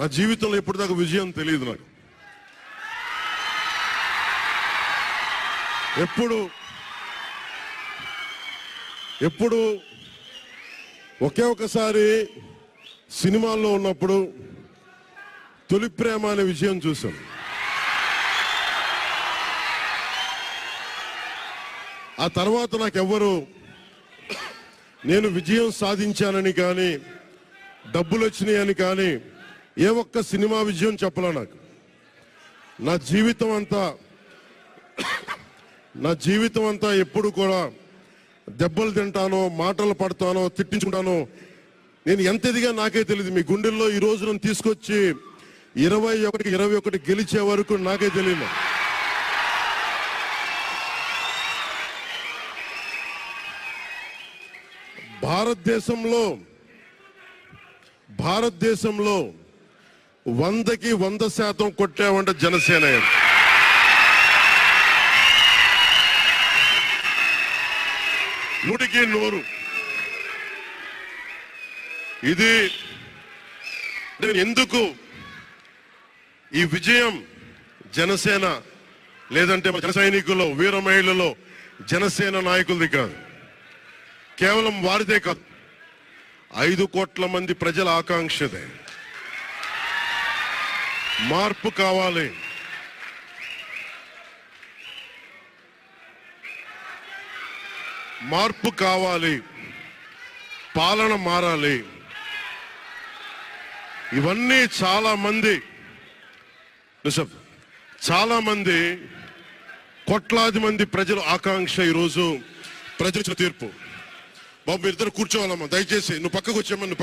నా జీవితంలో ఎప్పటిదాకా విజయం తెలియదు నాకు. ఎప్పుడు ఒకే ఒకసారి సినిమాల్లో ఉన్నప్పుడు తొలి ప్రేమ అనే విజయం చూశాను. ఆ తర్వాత నాకెవ్వరు నేను విజయం సాధించానని కానీ డబ్బులు వచ్చినాయని కానీ ఏ ఒక్క సినిమా విజయం చెప్పలే నాకు. నా జీవితం అంతా ఎప్పుడు కూడా దెబ్బలు తింటానో, మాటలు పడతానో, తిట్టించుకుంటానో. నేను ఎంత ఎదిగా నాకే తెలియదు. మీ గుండెల్లో ఈ రోజు నన్ను తీసుకొచ్చి 21 గెలిచే వరకు నాకే తెలియదు. భారతదేశంలో 100కి 100% కొట్టామంటే జనసేన. నూటికి 100. ఇది ఎందుకు ఈ విజయం జనసేన లేదంటే జన సైనికుల్లో, వీర మహిళల్లో జనసేన నాయకులది కాదు, కేవలం వారిదే కాదు, 5 కోట్ల మంది ప్రజల ఆకాంక్షదే. మార్పు కావాలి. మార్పు కావాలి, పాలన మారాలి. ఇవన్నీ చాలా మంది కోట్లాది మంది ప్రజల ఆకాంక్ష. ఈరోజు ప్రజల తీర్పు. బాబు మీరిద్దరు కూర్చోవాలమ్మా, దయచేసి. నువ్వు పక్కకు వచ్చామ్మా, నువ్వు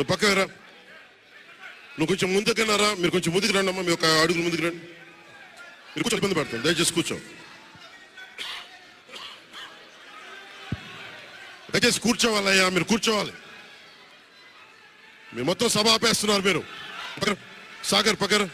పక్కకు రా. నువ్వు కొంచెం ముందుకైనా రా. మీరు కొంచెం ముందుకు రండి అమ్మా, మీరు ఒక అడుగులు ముందుకు రండి. మీరు కూర్చొని ఇబ్బంది పడతాను, దయచేసి కూర్చో. దయచేసి కూర్చోవాలయ్యా, మీరు కూర్చోవాలి. మీరు మొత్తం సభ ఆపేస్తున్నారు. మీరు సాగర్ పక్కన.